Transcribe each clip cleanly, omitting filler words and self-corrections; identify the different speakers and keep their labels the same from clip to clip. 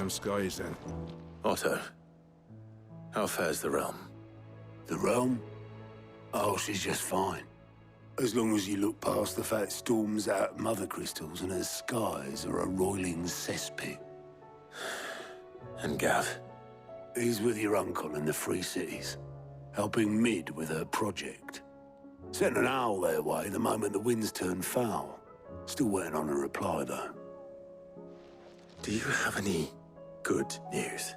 Speaker 1: them skies, then.
Speaker 2: Otto, how fares the realm?
Speaker 3: The realm? Oh, she's just fine. As long as you look past the fat storms out mother crystals and her skies are a roiling cesspit.
Speaker 2: And Gav?
Speaker 3: He's with your uncle in the Free Cities, helping Mid with her project. Sent an owl their way the moment the winds turned foul. Still waiting on a reply, though.
Speaker 2: Do you have any good news?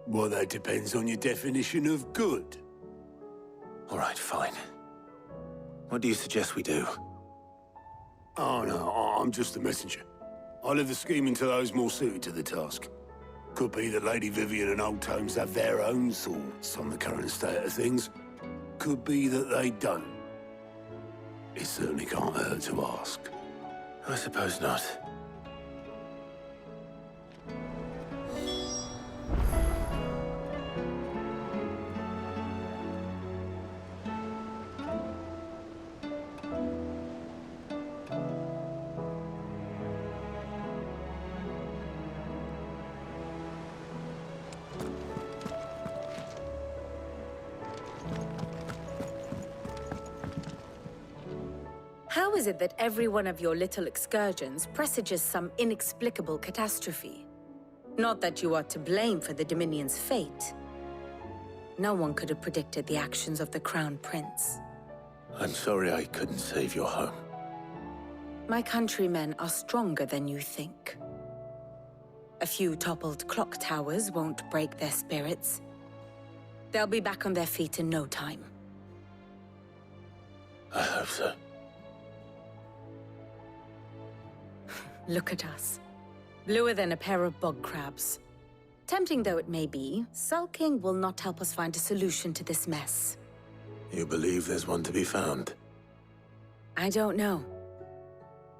Speaker 3: Well, that depends on your definition of good.
Speaker 2: All right, fine. What do you suggest we do?
Speaker 3: Oh, no, I'm just a messenger. I leave the scheming to those more suited to the task. Could be that Lady Vivian and Old Tomes have their own thoughts on the current state of things. Could be that they don't. It certainly can't hurt to ask.
Speaker 2: I suppose not.
Speaker 4: How is it that every one of your little excursions presages some inexplicable catastrophe? Not that you are to blame for the Dominion's fate. No one could have predicted the actions of the Crown Prince.
Speaker 2: I'm sorry I couldn't save your home.
Speaker 4: My countrymen are stronger than you think. A few toppled clock towers won't break their spirits. They'll be back on their feet in no time.
Speaker 2: I hope so.
Speaker 4: Look at us. Bluer than a pair of bog crabs. Tempting though it may be, sulking will not help us find a solution to this mess.
Speaker 2: You believe there's one to be found?
Speaker 4: I don't know.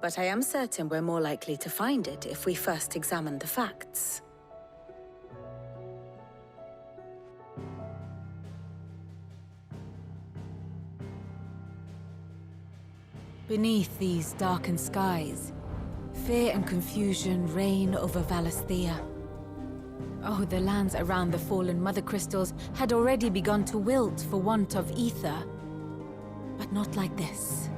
Speaker 4: But I am certain we're more likely to find it if we first examine the facts.
Speaker 5: Beneath these darkened skies, fear and confusion reign over Valisthea. Oh, the lands around the fallen Mother Crystals had already begun to wilt for want of ether. But not like this.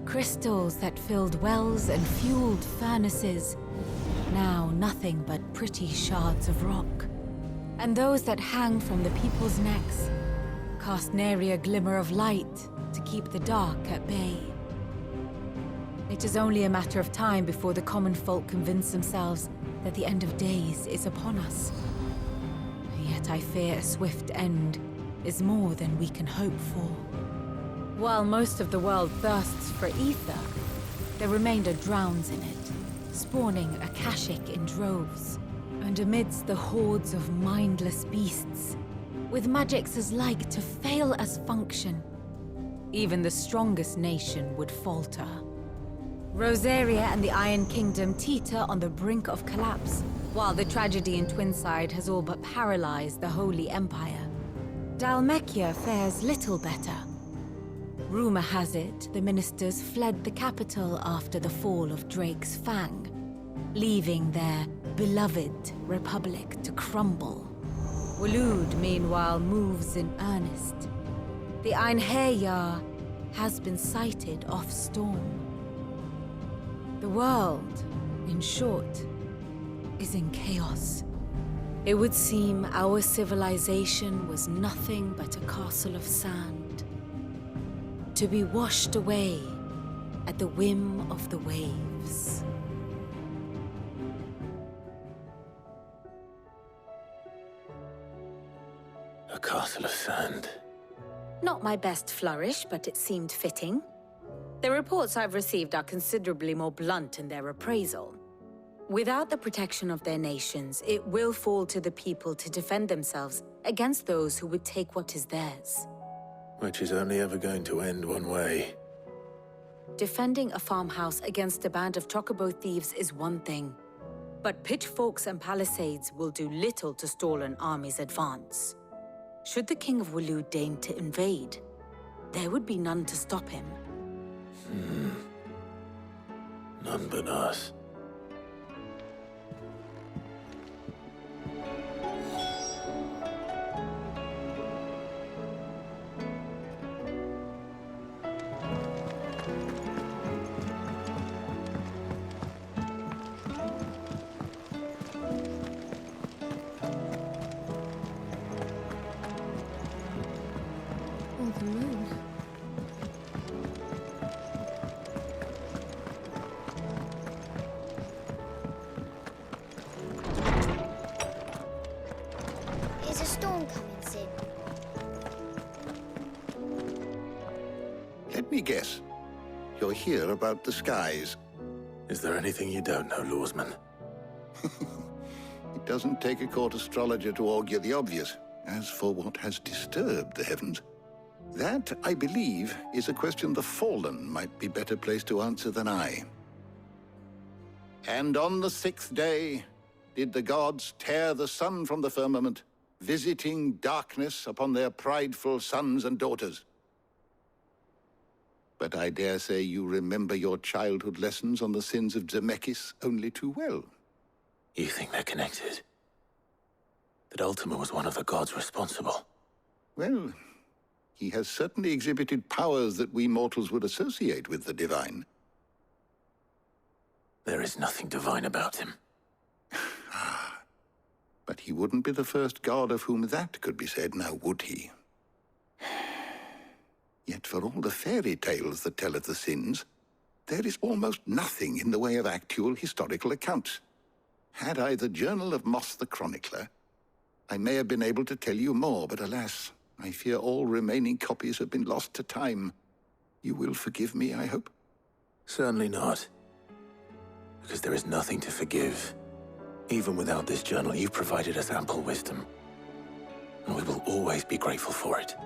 Speaker 5: Crystals that filled wells and fueled furnaces, now nothing but pretty shards of rock. And those that hang from the people's necks cast nary a glimmer of light to keep the dark at bay. It is only a matter of time before the common folk convince themselves that the end of days is upon us. Yet I fear a swift end is more than we can hope for. While most of the world thirsts for ether, the remainder drowns in it, spawning Akashic in droves. And amidst the hordes of mindless beasts, with magics as like to fail as function, even the strongest nation would falter. Rosaria and the Iron Kingdom teeter on the brink of collapse, while the tragedy in Twinside has all but paralyzed the Holy Empire. Dalmekia fares little better. Rumor has it the ministers fled the capital after the fall of Drake's Fang, leaving their beloved republic to crumble. Waloed, meanwhile, moves in earnest. The Einherjar has been sighted off-storm. The world, in short, is in chaos. It would seem our civilization was nothing but a castle of sand, to be washed away at the whim of the waves.
Speaker 2: A castle of sand.
Speaker 4: Not my best flourish, but it seemed fitting. The reports I've received are considerably more blunt in their appraisal. Without the protection of their nations, it will fall to the people to defend themselves against those who would take what is theirs.
Speaker 2: Which is only ever going to end one way.
Speaker 4: Defending a farmhouse against a band of Chocobo thieves is one thing, but pitchforks and palisades will do little to stall an army's advance. Should the King of Waloed deign to invade, there would be none to stop him.
Speaker 2: None but us.
Speaker 1: me guess. You're here about the skies.
Speaker 2: Is there anything you don't know, Lawsman?
Speaker 1: It doesn't take a court astrologer to augur the obvious. As for what has disturbed the heavens, that, I believe, is a question the Fallen might be better placed to answer than I. And on the 6th day did the gods tear the sun from the firmament, visiting darkness upon their prideful sons and daughters. But I dare say you remember your childhood lessons on the sins of Zemeckis only too well.
Speaker 2: You think they're connected? That Ultima was one of the gods responsible?
Speaker 1: Well, he has certainly exhibited powers that we mortals would associate with the divine.
Speaker 2: There is nothing divine about him.
Speaker 1: But he wouldn't be the first god of whom that could be said, now would he? Yet for all the fairy tales that tell of the sins, there is almost nothing in the way of actual historical accounts. Had I the Journal of Moss the Chronicler, I may have been able to tell you more, but alas, I fear all remaining copies have been lost to time. You will forgive me, I hope?
Speaker 2: Certainly not. Because there is nothing to forgive. Even without this journal, you've provided us ample wisdom. And we will always be grateful for it.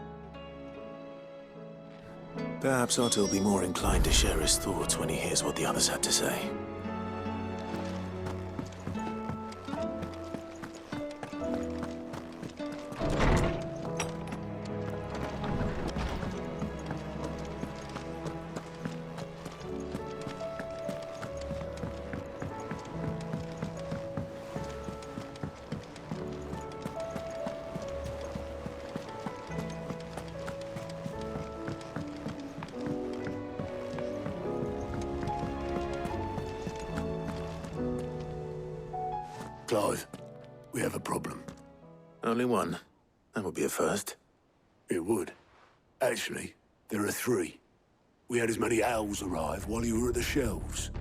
Speaker 2: Perhaps Otto will be more inclined to share his thoughts when he hears what the others had to say.
Speaker 3: Clive, we have a problem.
Speaker 2: Only one. That would be a first.
Speaker 3: It would. Actually, there are 3. We had as many owls arrive while you were at the shelves.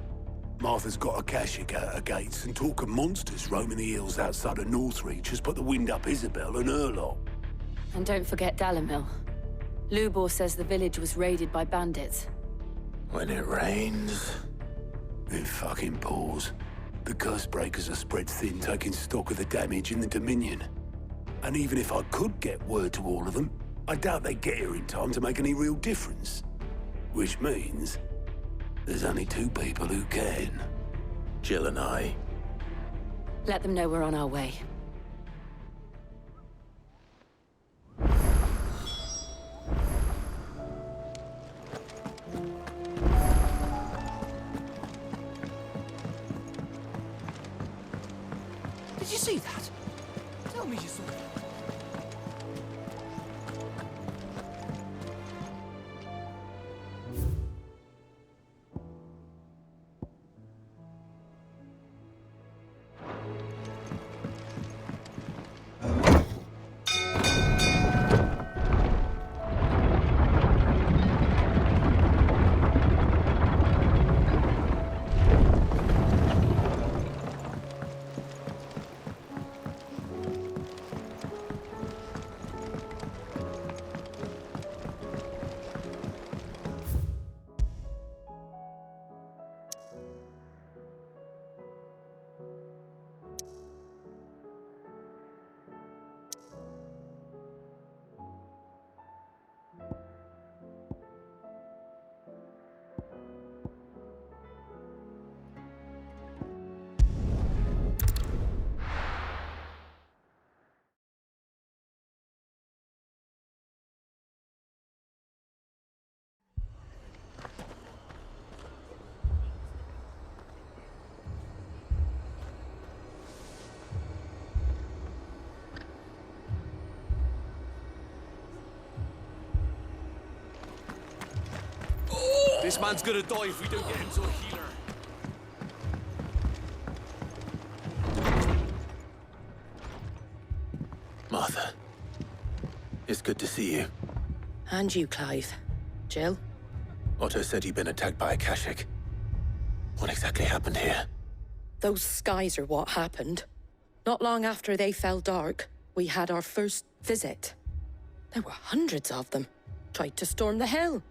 Speaker 3: Martha's got a Akashic out her gates, and talk of monsters roaming the hills outside of Northreach has put the wind up Isabel and her lot.
Speaker 6: And don't forget Dalimil. Lubor says the village was raided by bandits.
Speaker 2: When it rains...
Speaker 3: It fucking pours. The curse breakers are spread thin, taking stock of the damage in the Dominion. And even if I could get word to all of them, I doubt they'd get here in time to make any real difference. Which means there's only 2 people who can.
Speaker 2: Jill and I.
Speaker 6: Let them know we're on our way.
Speaker 7: Did you see that? Tell me you saw that. This man's gonna die if we don't get him to a healer.
Speaker 2: Martha. It's good to see you.
Speaker 8: And you, Clive. Jill?
Speaker 2: Otto said you'd been attacked by Akashic. What exactly happened here?
Speaker 8: Those skies are what happened. Not long after they fell dark, we had our first visit. There were hundreds of them. Tried to storm the hill.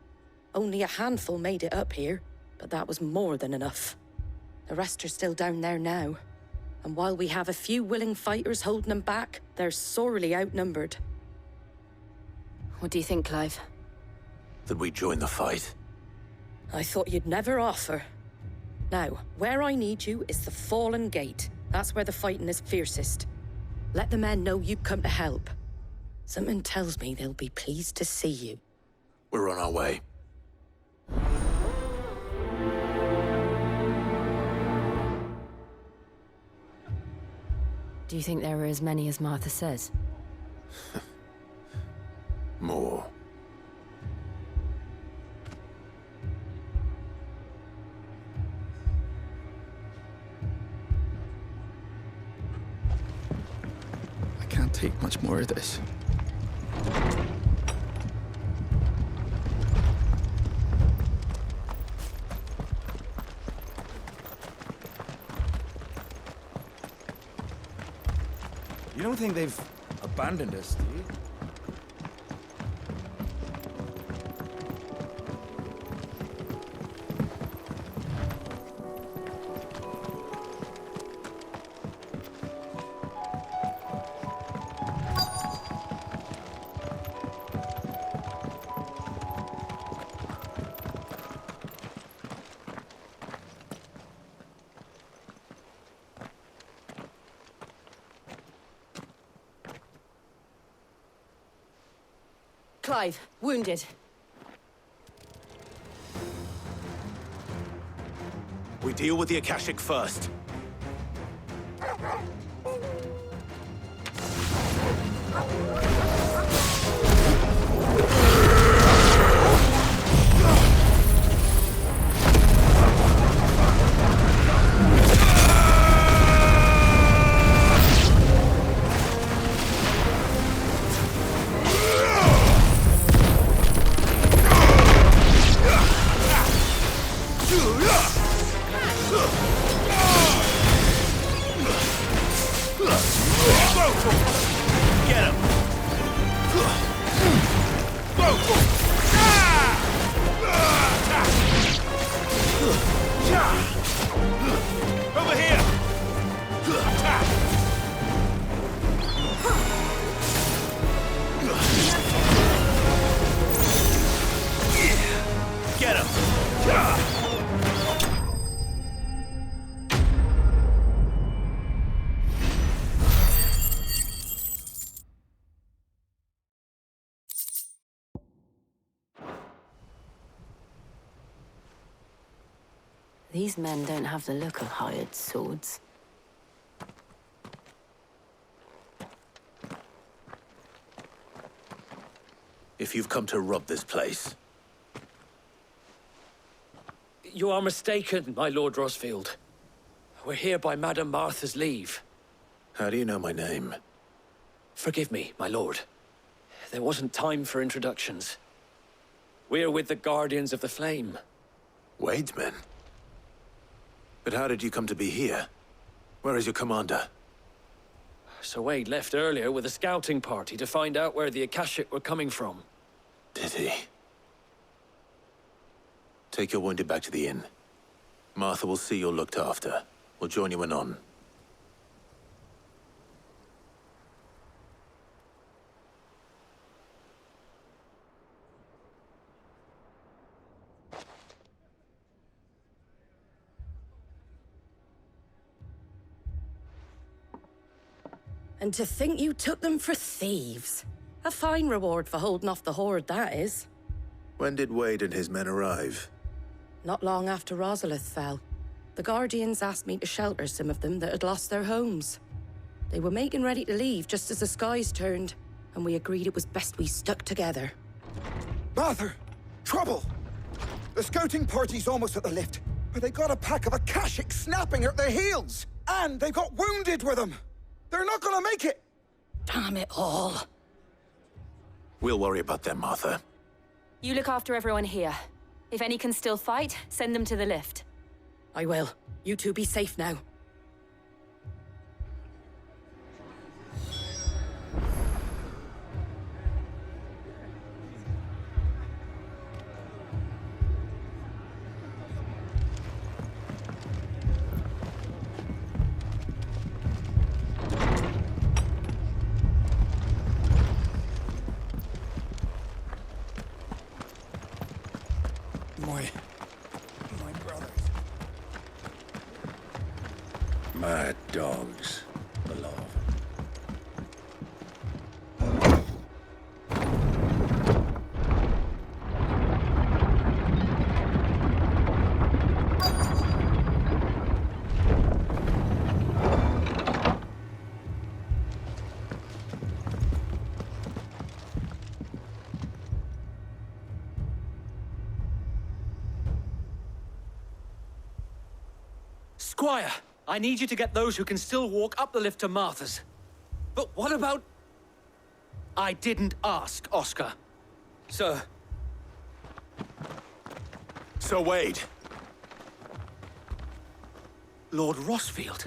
Speaker 8: Only a handful made it up here, but that was more than enough. The rest are still down there now. And while we have a few willing fighters holding them back, they're sorely outnumbered.
Speaker 6: What do you think, Clive?
Speaker 2: That we join the fight.
Speaker 8: I thought you'd never offer. Now, where I need you is the Fallen Gate. That's where the fighting is fiercest. Let the men know you come to help. Something tells me they'll be pleased to see you.
Speaker 2: We're on our way.
Speaker 6: Do you think there are as many as Martha says?
Speaker 2: More.
Speaker 9: I can't take much more of this.
Speaker 10: You don't think they've abandoned us, do you?
Speaker 8: Clive, wounded.
Speaker 2: We deal with the Akashic first.
Speaker 6: These men don't have the look of hired swords.
Speaker 2: If you've come to rob this place,
Speaker 7: You are mistaken, my Lord Rosfield. We're here by Madame Martha's leave.
Speaker 2: how do you know my name?
Speaker 7: Forgive me, my lord. There wasn't time for introductions. We're with the Guardians of the Flame.
Speaker 2: Wade's men? But how did you come to be here? Where is your commander?
Speaker 7: Sir Wade left earlier with a scouting party to find out where the Akashic were coming from.
Speaker 2: Did he? Take your wounded back to the inn. Martha will see you're looked after. We'll join you anon.
Speaker 8: And to think you took them for thieves. A fine reward for holding off the horde, that is.
Speaker 2: When did Wade and his men arrive?
Speaker 8: Not long after Rosalith fell. The Guardians asked me to shelter some of them that had lost their homes. They were making ready to leave just as the skies turned, and we agreed it was best we stuck together.
Speaker 11: Martha! Trouble! The scouting party's almost at the lift, but they got a pack of Akashic snapping at their heels! And they've got wounded with them! They're not gonna make it!
Speaker 8: Damn it all.
Speaker 2: We'll worry about them, Martha.
Speaker 6: You look after everyone here. If any can still fight, send them to the lift.
Speaker 8: I will. You two be safe now.
Speaker 2: Mad dogs. The law of 'em.
Speaker 7: Squire, I need you to get those who can still walk up the lift to Martha's. But what about... I didn't ask, Oscar. Sir.
Speaker 2: So Wade.
Speaker 7: Lord Rossfield.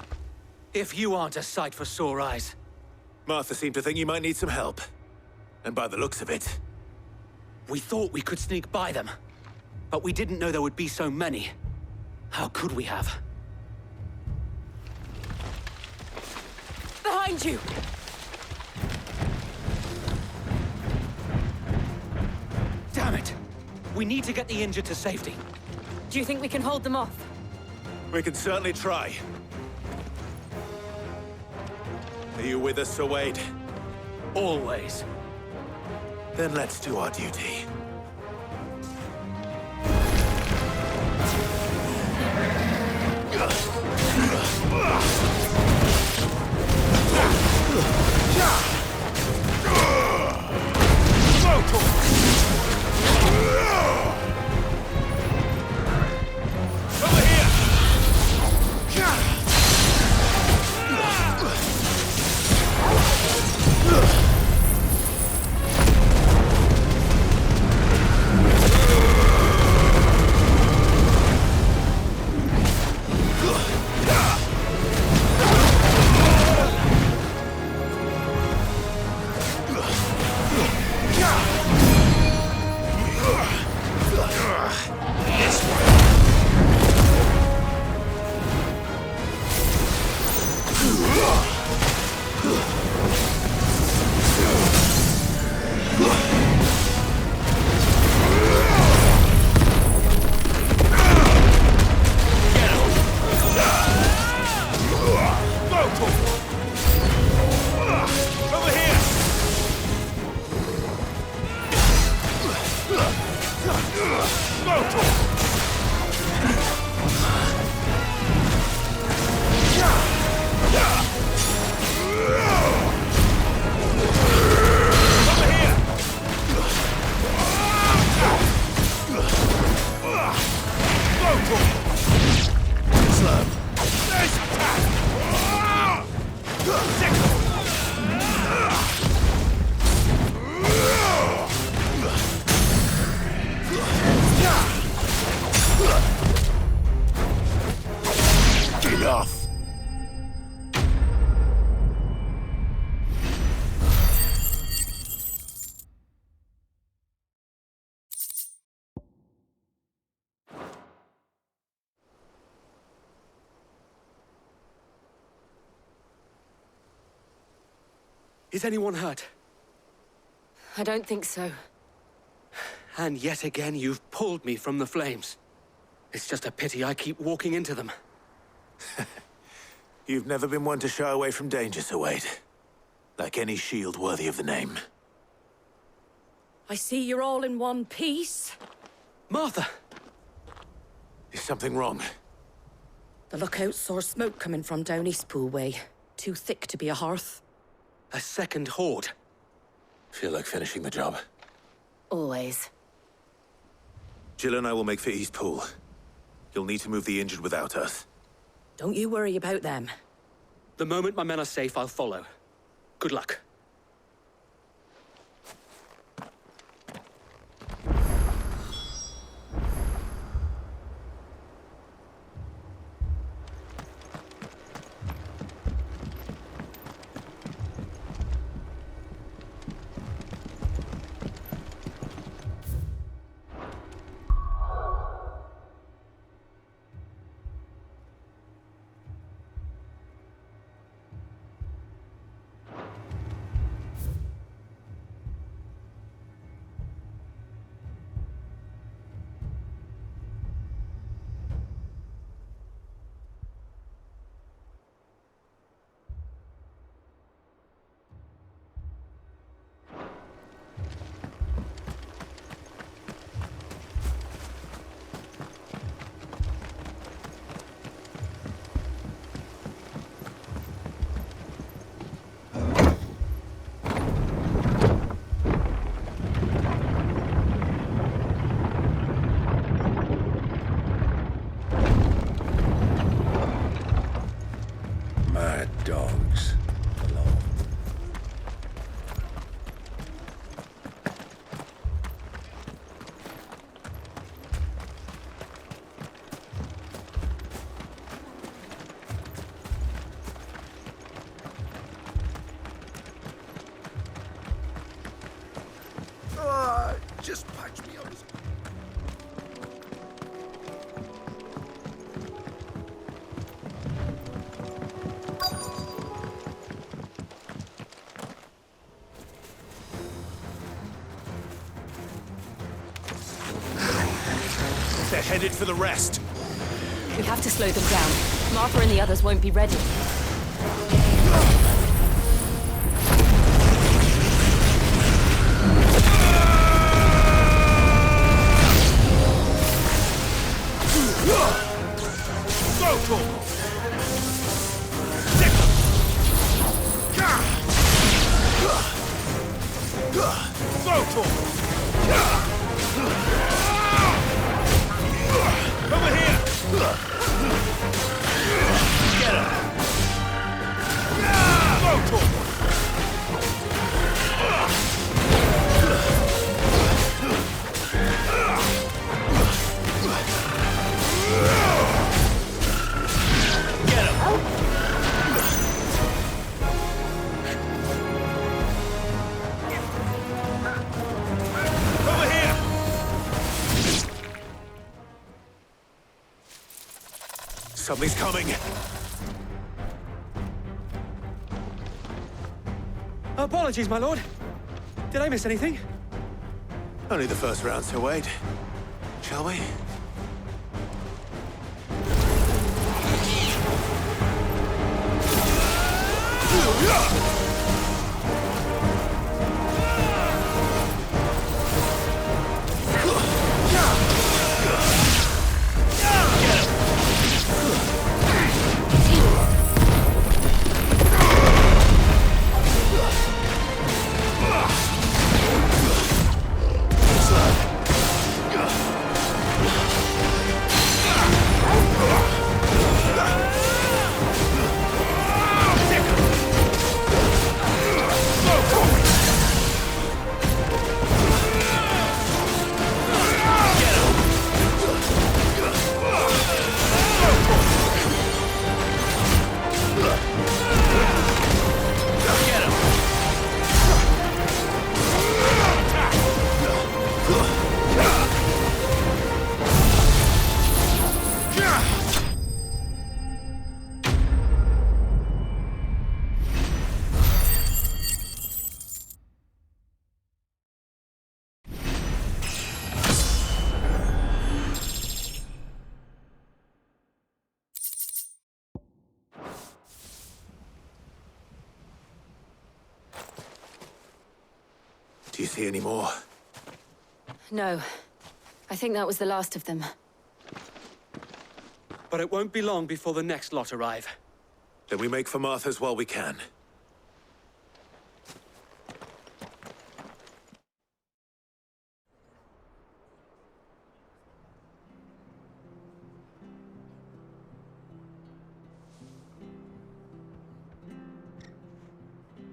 Speaker 7: If you aren't a sight for sore eyes.
Speaker 2: Martha seemed to think you might need some help. And by the looks of it...
Speaker 7: We thought we could sneak by them. But we didn't know there would be so many. How could we have?
Speaker 6: Behind you!
Speaker 7: Damn it! We need to get the injured to safety.
Speaker 6: Do you think we can hold them off?
Speaker 2: We can certainly try. Are you with us, Sir Wade?
Speaker 7: Always.
Speaker 2: Then let's do our duty.
Speaker 7: Is anyone hurt?
Speaker 6: I don't think so.
Speaker 7: And yet again, you've pulled me from the flames. It's just a pity I keep walking into them.
Speaker 2: You've never been one to shy away from danger, Sir Wade. Like any shield worthy of the name.
Speaker 8: I see you're all in one piece.
Speaker 7: Martha!
Speaker 2: Is something wrong?
Speaker 8: The lookout saw smoke coming from down Eastpool way. Too thick to be a hearth.
Speaker 7: A second horde.
Speaker 2: Feel like finishing the job.
Speaker 6: Always.
Speaker 2: Jill and I will make for East Pool. You'll need to move the injured without us.
Speaker 8: Don't you worry about them.
Speaker 7: The moment my men are safe, I'll follow. Good luck.
Speaker 2: They're headed for the rest.
Speaker 6: We have to slow them down. Martha and the others won't be ready.
Speaker 2: Go, Chocobos! Go, Chocobos! Over here! Get him! Go, Chocobos! Get him! Over here! Something's coming.
Speaker 7: Apologies, my lord. Did I miss anything?
Speaker 2: Only the first round, so wait. Shall we? Do you see any more?
Speaker 6: No. I think that was the last of them.
Speaker 7: But it won't be long before the next lot arrive.
Speaker 2: Then we make for Martha's while we can.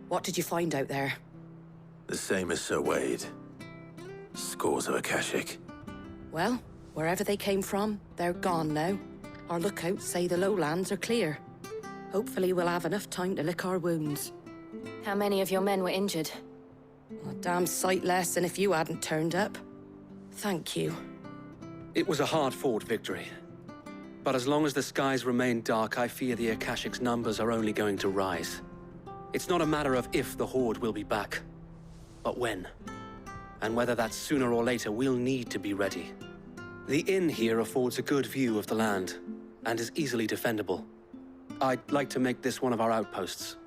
Speaker 8: What did you find out there?
Speaker 2: The same as Sir Wade. Scores of Akashic.
Speaker 8: Well, wherever they came from, they're gone now. Our lookouts say the lowlands are clear. Hopefully we'll have enough time to lick our wounds.
Speaker 6: How many of your men were injured?
Speaker 8: A damn sight less than if you hadn't turned up. Thank you.
Speaker 7: It was a hard-fought victory. But as long as the skies remain dark, I fear the Akashic's numbers are only going to rise. It's not a matter of if the Horde will be back, but when. And whether that's sooner or later, we'll need to be ready. The inn here affords a good view of the land, and is easily defendable. I'd like to make this one of our outposts.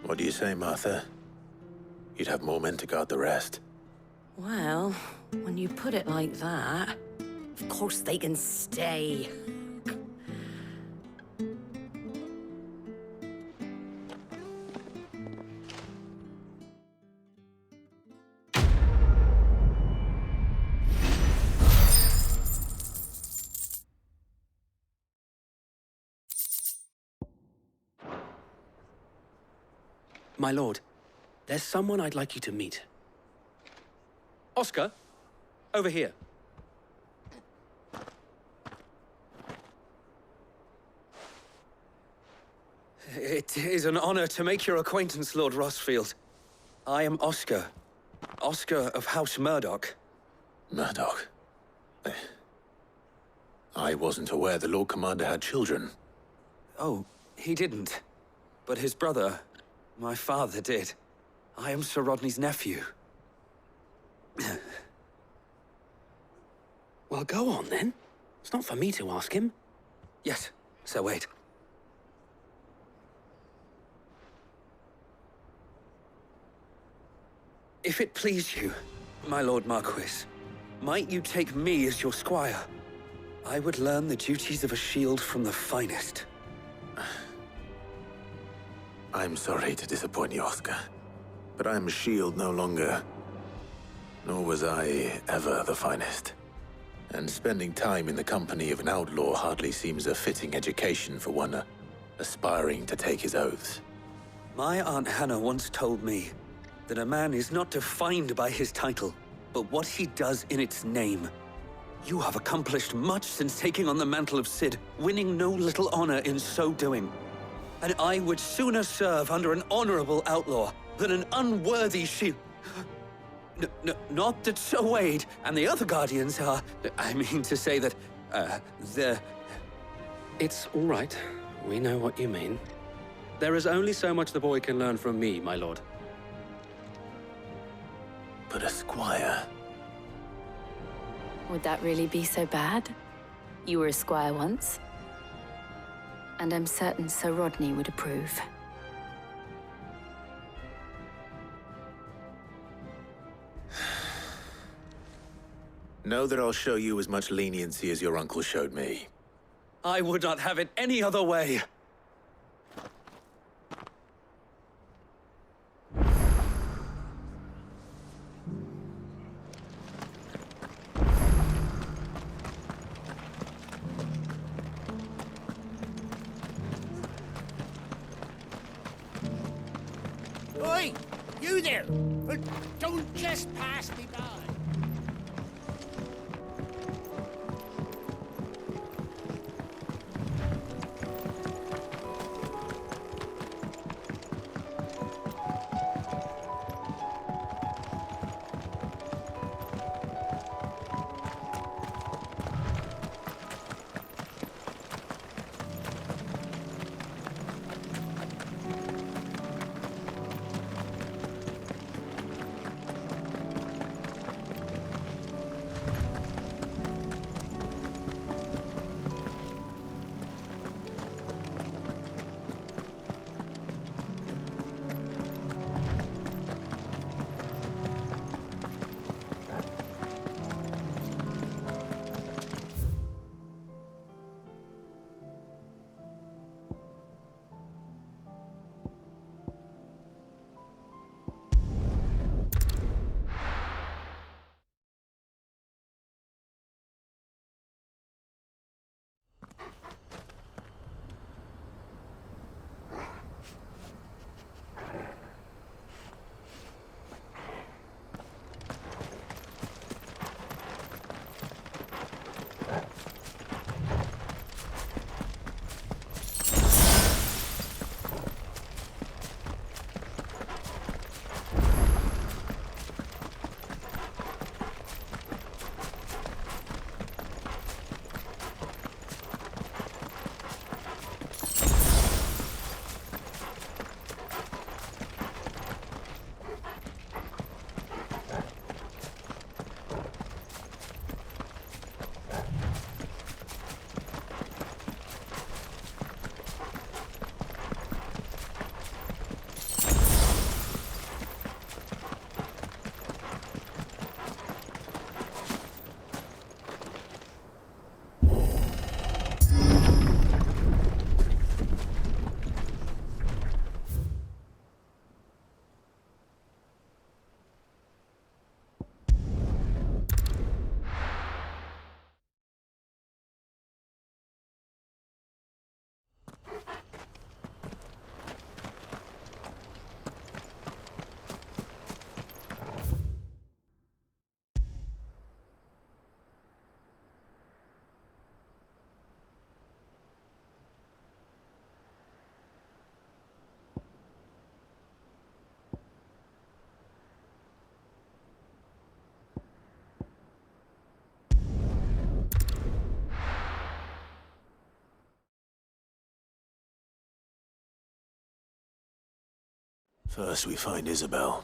Speaker 2: What do you say, Martha? You'd have more men to guard the rest.
Speaker 8: Well, when you put it like that, of course they can stay.
Speaker 7: My lord, there's someone I'd like you to meet. Oscar, over here.
Speaker 12: It is an honor to make your acquaintance, Lord Rossfield. I am Oscar. Oscar of House Murdoch.
Speaker 2: Murdoch? I wasn't aware the Lord Commander had children.
Speaker 12: Oh, he didn't. But his brother, my father, did. I am Sir Rodney's nephew.
Speaker 7: Well, go on then. It's not for me to ask him.
Speaker 12: Yes, Sir Wade. If it please you, my Lord Marquis, might you take me as your squire? I would learn the duties of a shield from the finest.
Speaker 2: I'm sorry to disappoint you, Oscar, but I'm a shield no longer. Nor was I ever the finest. And spending time in the company of an outlaw hardly seems a fitting education for one aspiring to take his oaths.
Speaker 12: My Aunt Hannah once told me that a man is not defined by his title, but what he does in its name. You have accomplished much since taking on the mantle of Cid, winning no little honor in so doing. And I would sooner serve under an honorable outlaw than an unworthy shield. Not that Sir Wade and the other Guardians are... I mean to say that, they're...
Speaker 7: It's all right. We know what you mean. There is only so much the boy can learn from me, my lord.
Speaker 2: But a squire...
Speaker 6: Would that really be so bad? You were a squire once. And I'm certain Sir Rodney would approve.
Speaker 2: Know that I'll show you as much leniency as your uncle showed me.
Speaker 12: I would not have it any other way.
Speaker 13: Oi! You there! Don't just pass me by!
Speaker 2: First we find Isabel.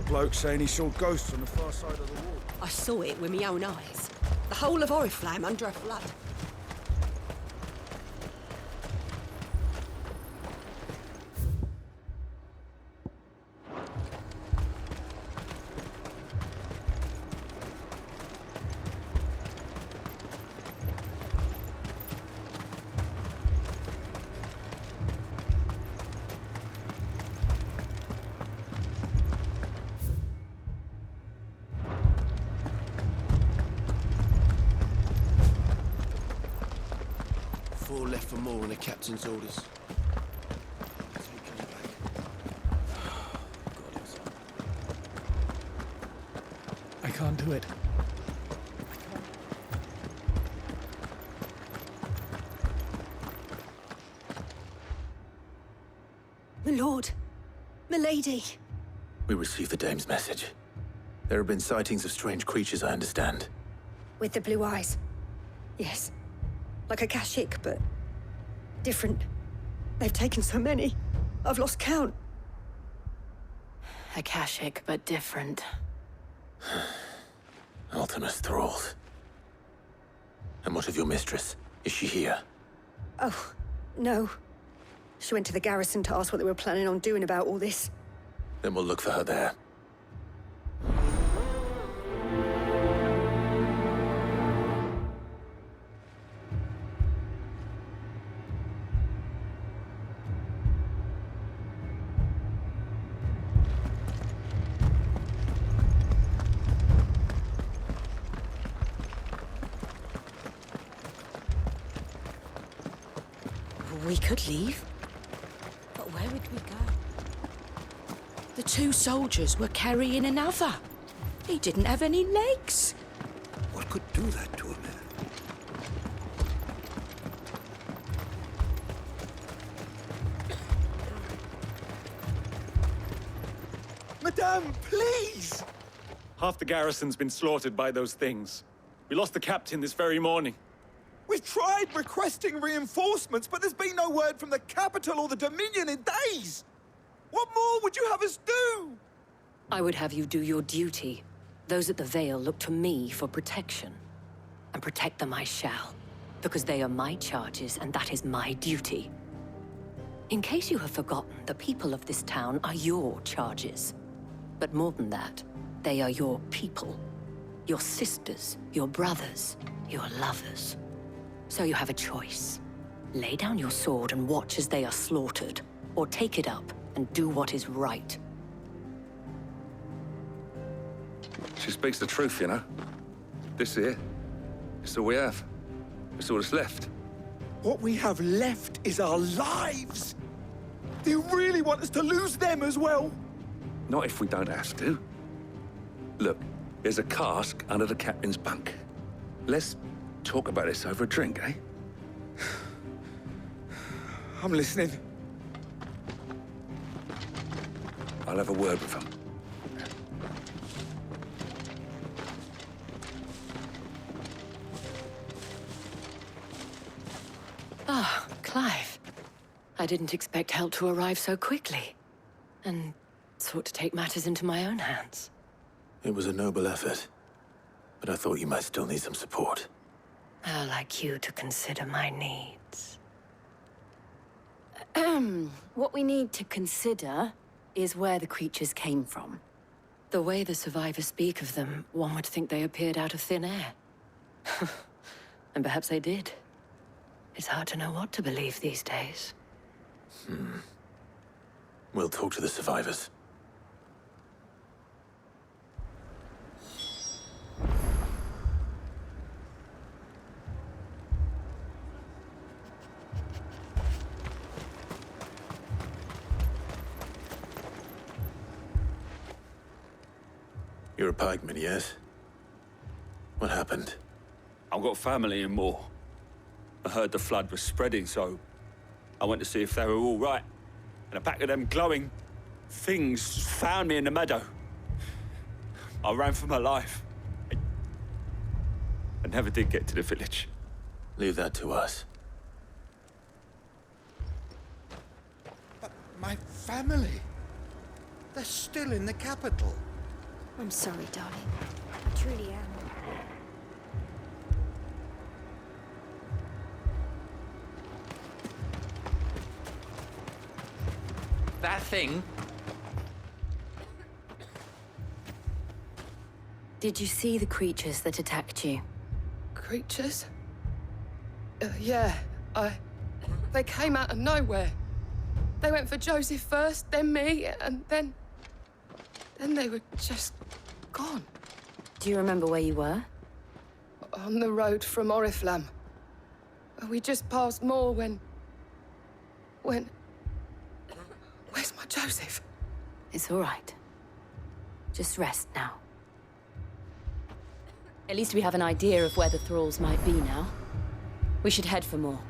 Speaker 10: bloke saying he saw ghosts on the far side of the wall.
Speaker 14: I saw it with my own eyes. The whole of Oriflamme under a flood.
Speaker 13: Four left for more on the captain's orders.
Speaker 9: I can't do it.
Speaker 14: My lord. My lady.
Speaker 2: We received the dame's message. There have been sightings of strange creatures, I understand.
Speaker 14: With the blue eyes. Yes. Like a Kashik, but different. They've taken so many. I've lost count.
Speaker 6: Akashic, but different.
Speaker 2: Ultimus thralls. And what of your mistress? Is she here?
Speaker 14: Oh, no. She went to the garrison to ask what they were planning on doing about all this.
Speaker 2: Then we'll look for her there.
Speaker 14: We could leave. But where would we go?
Speaker 8: The two soldiers were carrying another. He didn't have any legs.
Speaker 1: What could do that to a man?
Speaker 11: Madame, please!
Speaker 15: Half the garrison's been slaughtered by those things. We lost the captain this very morning.
Speaker 11: We've tried requesting reinforcements, but there's been no word from the capital or the Dominion in days! What more would you have us do?
Speaker 8: I would have you do your duty. Those at the Vale look to me for protection. And protect them I shall. Because they are my charges, and that is my duty. In case you have forgotten, the people of this town are your charges. But more than that, they are your people. Your sisters, your brothers, your lovers. So you have a choice. Lay down your sword and watch as they are slaughtered, or take it up and do what is right.
Speaker 16: She speaks the truth, you know. This here, it's all we have. It's all that's left.
Speaker 11: What we have left is our lives! Do you really want us to lose them as well?
Speaker 16: Not if we don't have to. Look, there's a cask under the captain's bunk. Let's talk about this over a drink, eh?
Speaker 11: I'm listening.
Speaker 16: I'll have a word with him.
Speaker 8: Ah, Clive. I didn't expect help to arrive so quickly. And sought to take matters into my own hands.
Speaker 2: It was a noble effort, but I thought you might still need some support.
Speaker 8: I'd like you to consider my needs. What we need to consider is where the creatures came from. The way the survivors speak of them, one would think they appeared out of thin air. And perhaps they did. It's hard to know what to believe these days.
Speaker 2: We'll talk to the survivors. You're a pikeman, yes? What happened?
Speaker 15: I've got family in Moor. I heard the flood was spreading, so I went to see if they were all right. And a pack of them glowing things found me in the meadow. I ran for my life. I never did get to the village.
Speaker 2: Leave that to us.
Speaker 13: But my family, they're still in the capital.
Speaker 14: I'm sorry, darling. I truly am.
Speaker 17: That thing?
Speaker 6: Did you see the creatures that attacked you?
Speaker 18: Creatures? Yeah, They came out of nowhere. They went for Joseph first, then me, and then they were just gone.
Speaker 6: Do you remember where you were?
Speaker 18: On the road from Oriflamme. We just passed Moor when... Where's my Joseph?
Speaker 6: It's all right. Just rest now. At least we have an idea of where the thralls might be now. We should head for more.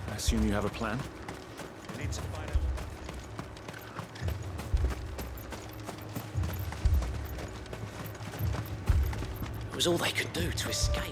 Speaker 9: I assume you have a plan?
Speaker 17: I need to find out.
Speaker 13: It was all they could do to escape.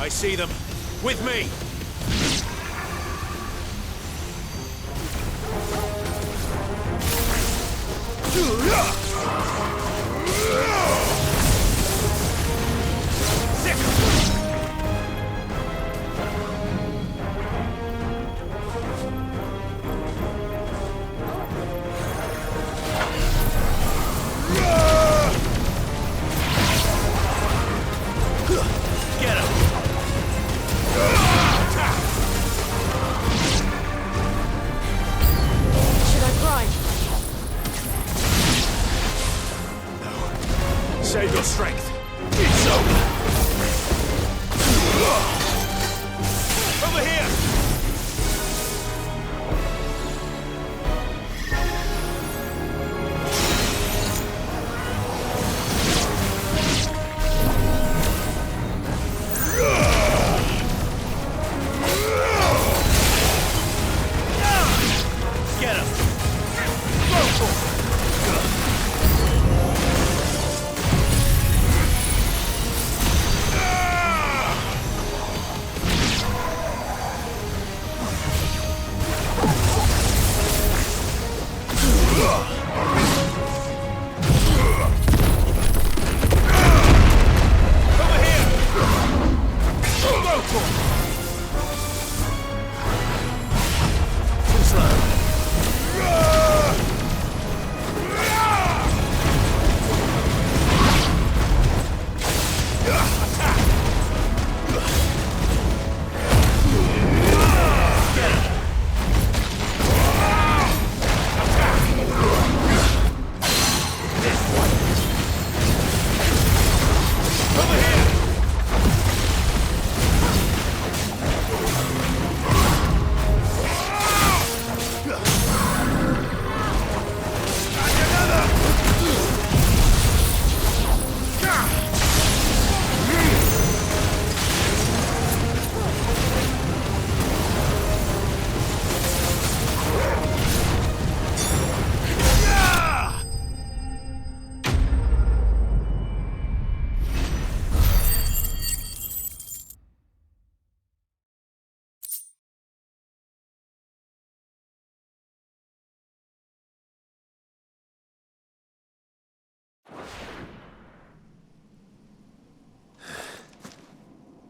Speaker 17: I see them. With me! Save your strength. It's over. Over here! Get him! Go for it!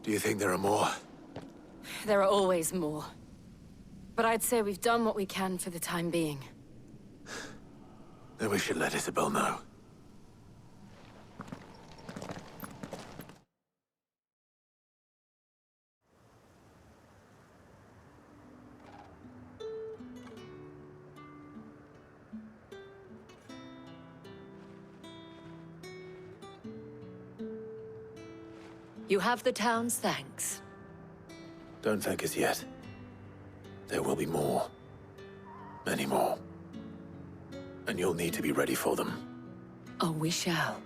Speaker 17: Do you think there are more?
Speaker 6: There are always more. But I'd say we've done what we can for the time being.
Speaker 2: Then we should let Isabel know.
Speaker 6: You have the town's thanks.
Speaker 2: Don't thank us yet. There will be more. Many more. And you'll need to be ready for them.
Speaker 6: Oh, we shall.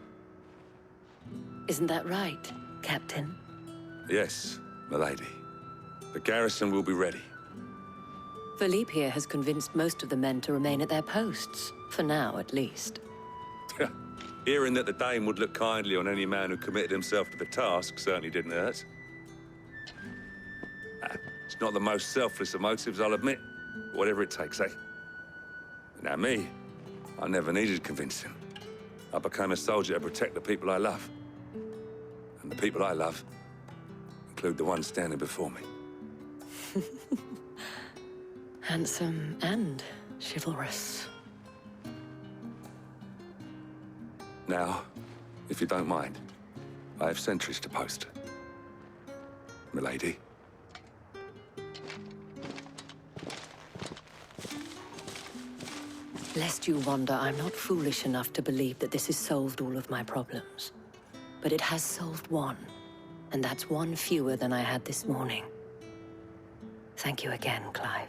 Speaker 6: Isn't that right, Captain?
Speaker 16: Yes, milady. The garrison will be ready.
Speaker 6: Philippe here has convinced most of the men to remain at their posts. For now, at least.
Speaker 16: Hearing that the Dane would look kindly on any man who committed himself to the task certainly didn't hurt. It's not the most selfless of motives, I'll admit. Whatever it takes, eh? Now me, I never needed convincing. I became a soldier to protect the people I love. And the people I love include the ones standing before me.
Speaker 6: Handsome and chivalrous.
Speaker 16: Now, if you don't mind, I have sentries to post. Milady.
Speaker 6: Lest you wonder, I'm not foolish enough to believe that this has solved all of my problems. But it has solved one, and that's one fewer than I had this morning. Thank you again, Clive.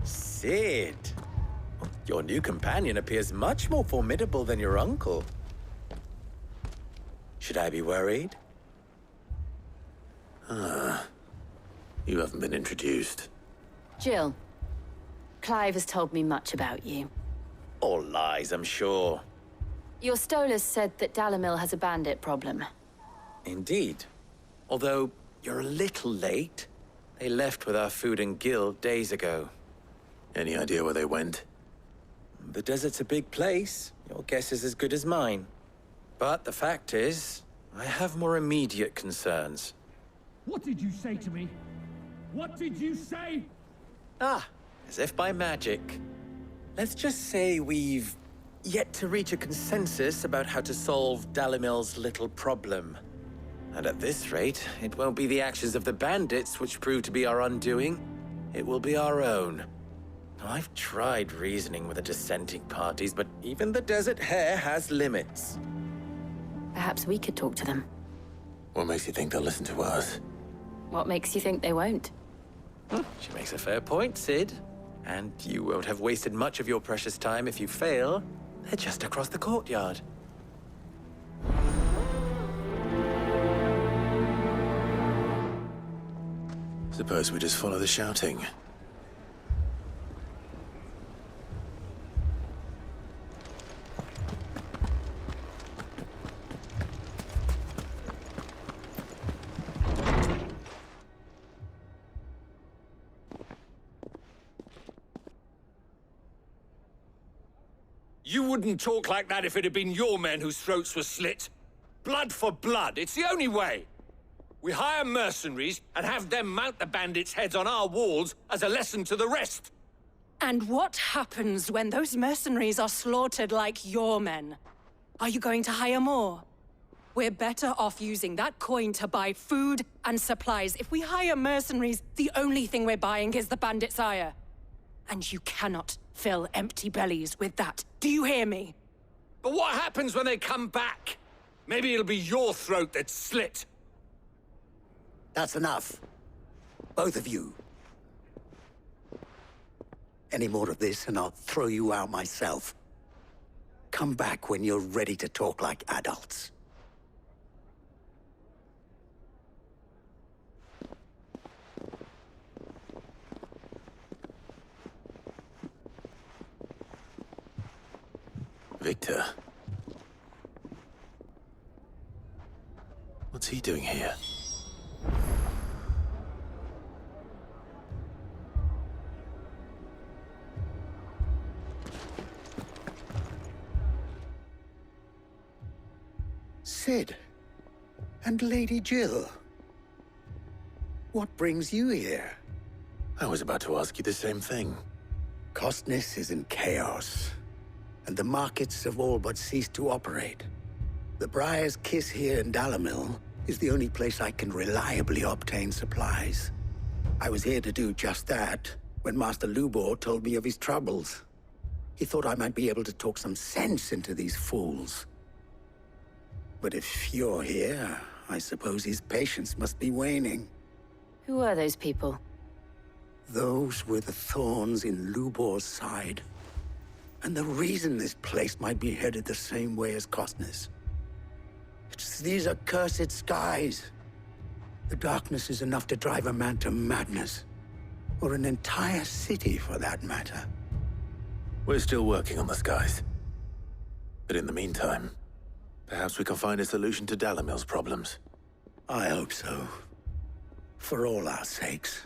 Speaker 19: Sid, your new companion appears much more formidable than your uncle. Should I be worried?
Speaker 2: You haven't been introduced.
Speaker 20: Jill, Clive has told me much about you.
Speaker 19: All lies, I'm sure.
Speaker 20: Your Stolas said that Dalamil has a bandit problem.
Speaker 19: Indeed. Although, you're a little late. They left with our food and guild days ago.
Speaker 2: Any idea where they went?
Speaker 19: The desert's a big place. Your guess is as good as mine. But the fact is, I have more immediate concerns.
Speaker 21: What did you say to me? What did you say?
Speaker 19: As if by magic. Let's just say we've yet to reach a consensus about how to solve Dalamil's little problem. And at this rate, it won't be the actions of the bandits which prove to be our undoing. It will be our own. I've tried reasoning with the dissenting parties, but even the Desert Hare has limits.
Speaker 20: Perhaps we could talk to them.
Speaker 2: What makes you think they'll listen to us?
Speaker 20: What makes you think they won't?
Speaker 19: She makes a fair point, Sid. And you won't have wasted much of your precious time if you fail. They're just across the courtyard.
Speaker 2: Suppose we just follow the shouting.
Speaker 13: You wouldn't talk like that if it had been your men whose throats were slit. Blood for blood, it's the only way. We hire mercenaries and have them mount the bandits' heads on our walls as a lesson to the rest.
Speaker 8: And what happens when those mercenaries are slaughtered like your men? Are you going to hire more? We're better off using that coin to buy food and supplies. If we hire mercenaries, the only thing we're buying is the bandits' ire. And you cannot fill empty bellies with that. Do you hear me?
Speaker 13: But what happens when they come back? Maybe it'll be your throat that's slit.
Speaker 22: That's enough. Both of you. Any more of this and I'll throw you out myself. Come back when you're ready to talk like adults.
Speaker 2: Victor. What's he doing here?
Speaker 22: Sid. And Lady Jill. What brings you here?
Speaker 2: I was about to ask you the same thing.
Speaker 22: Costness is in chaos, and the markets have all but ceased to operate. The Briar's Kiss here in Dalamil is the only place I can reliably obtain supplies. I was here to do just that when Master Lubor told me of his troubles. He thought I might be able to talk some sense into these fools. But if you're here, I suppose his patience must be waning.
Speaker 20: Who are those people?
Speaker 22: Those were the thorns in Lubor's side. And the reason this place might be headed the same way as Costner's. It's these accursed skies. The darkness is enough to drive a man to madness. Or an entire city, for that matter.
Speaker 2: We're still working on the skies. But in the meantime, perhaps we can find a solution to Dalimil's problems.
Speaker 22: I hope so. For all our sakes.